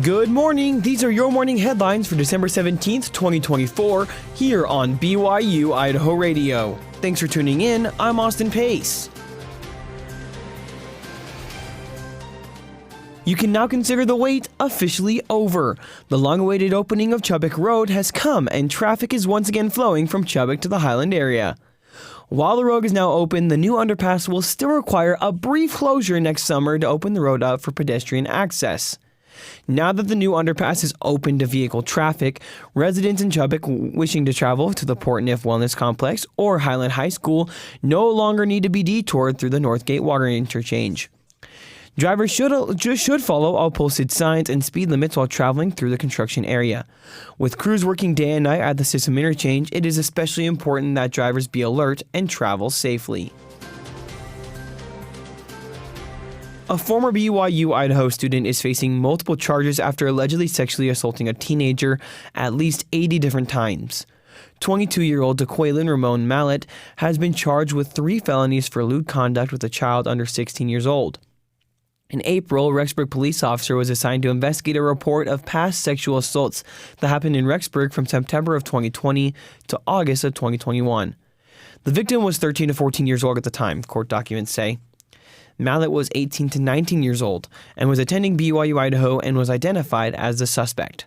Good morning. These are your morning headlines for December 17th, 2024, here on BYU-Idaho Radio. Thanks for tuning in. I'm Austin Pace. You can now consider the wait officially over. The long-awaited opening of Chubbuck Road has come and traffic is once again flowing from Chubbuck to the Highland Area. While the road is now open, the new underpass will still require a brief closure next summer to open the road up for pedestrian access. Now that the new underpass is open to vehicle traffic, residents in Chubbuck wishing to travel to the Port Niff Wellness Complex or Highland High School no longer need to be detoured through the Northgate Water Interchange. Drivers should follow all posted signs and speed limits while traveling through the construction area. With crews working day and night at the system interchange, it is especially important that drivers be alert and travel safely. A former BYU-Idaho student is facing multiple charges after allegedly sexually assaulting a teenager at least 80 different times. 22-year-old DeQuaylin Ramon Mallett has been charged with 3 felonies for lewd conduct with a child under 16 years old. In April, a Rexburg police officer was assigned to investigate a report of past sexual assaults that happened in Rexburg from September of 2020 to August of 2021. The victim was 13 to 14 years old at the time, court documents say. Mallett was 18 to 19 years old and was attending BYU-Idaho and was identified as the suspect.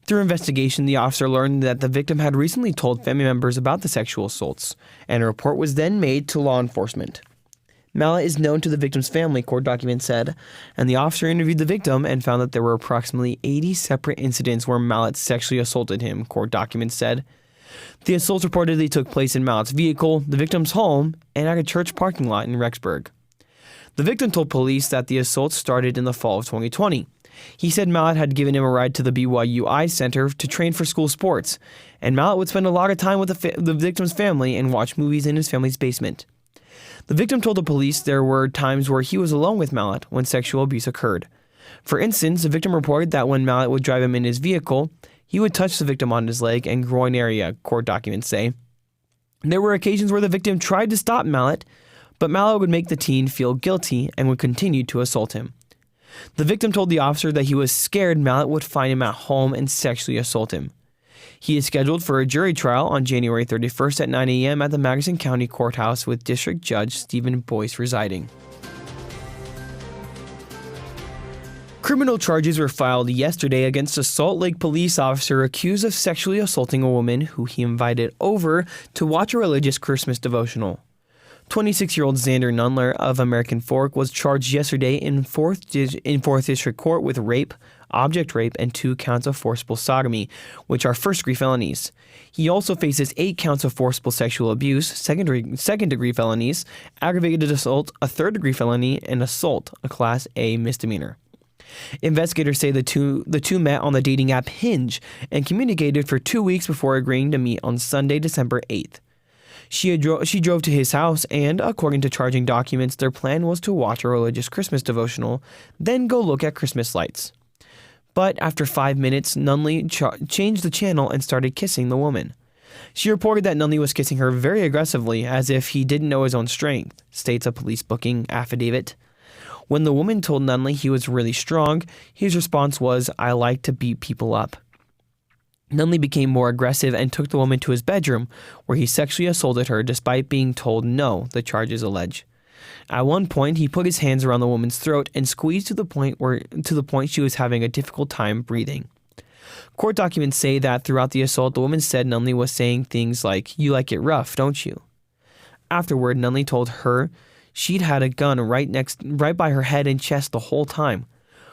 Through investigation, the officer learned that the victim had recently told family members about the sexual assaults, and a report was then made to law enforcement. Mallett is known to the victim's family, court documents said, and the officer interviewed the victim and found that there were approximately 80 separate incidents where Mallett sexually assaulted him, court documents said. The assaults reportedly took place in Mallett's vehicle, the victim's home, and at a church parking lot in Rexburg. The victim told police that the assault started in the fall of 2020. He said Mallett had given him a ride to the BYU-I Center to train for school sports, and Mallett would spend a lot of time with the victim's family and watch movies in his family's basement. The victim told the police there were times where he was alone with Mallett when sexual abuse occurred. For instance, the victim reported that when Mallett would drive him in his vehicle, he would touch the victim on his leg and groin area, court documents say. There were occasions where the victim tried to stop Mallett, but Mallett would make the teen feel guilty and would continue to assault him. The victim told the officer that he was scared Mallett would find him at home and sexually assault him. He is scheduled for a jury trial on January 31st at 9 a.m. at the Madison County Courthouse with District Judge Stephen Boyce residing. Criminal charges were filed yesterday against a Salt Lake police officer accused of sexually assaulting a woman who he invited over to watch a religious Christmas devotional. 26-year-old Xander Nunler of American Fork was charged yesterday in 4th District Court with rape, object rape, and 2 counts of forcible sodomy, which are first-degree felonies. He also faces 8 counts of forcible sexual abuse, second-degree felonies, aggravated assault, a third-degree felony, and assault, a Class A misdemeanor. Investigators say the two met on the dating app Hinge and communicated for 2 weeks before agreeing to meet on Sunday, December 8th. She drove to his house and, according to charging documents, their plan was to watch a religious Christmas devotional, then go look at Christmas lights. But after 5 minutes, Nunley changed the channel and started kissing the woman. She reported that Nunley was kissing her very aggressively, as if he didn't know his own strength, states a police booking affidavit. When the woman told Nunley he was really strong, his response was, "I like to beat people up." Nunley became more aggressive and took the woman to his bedroom, where he sexually assaulted her despite being told no, the charges allege. At one point, he put his hands around the woman's throat and squeezed to the point she was having a difficult time breathing. Court documents say that throughout the assault, the woman said Nunley was saying things like, "You like it rough, don't you?" Afterward, Nunley told her she'd had a gun right by her head and chest the whole time,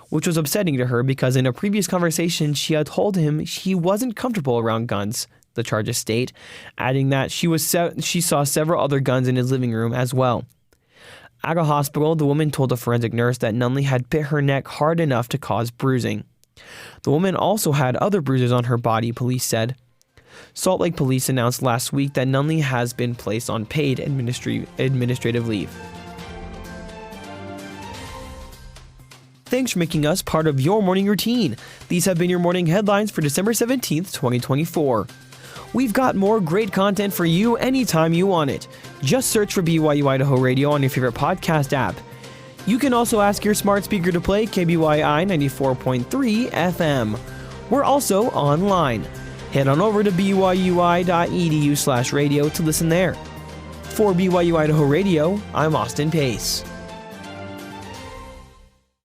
which was upsetting to her because in a previous conversation she had told him she wasn't comfortable around guns, the charges state, adding that she saw several other guns in his living room as well. At a hospital, the woman told a forensic nurse that Nunley had bit her neck hard enough to cause bruising. The woman also had other bruises on her body, police said. Salt Lake Police announced last week that Nunley has been placed on paid administrative leave. Thanks for making us part of your morning routine. These have been your morning headlines for December 17th, 2024. We've got more great content for you anytime you want it. Just search for BYU-Idaho Radio on your favorite podcast app. You can also ask your smart speaker to play KBYI 94.3 FM. We're also online. Head on over to byui.edu/radio to listen there. For BYU Idaho Radio, I'm Austin Pace.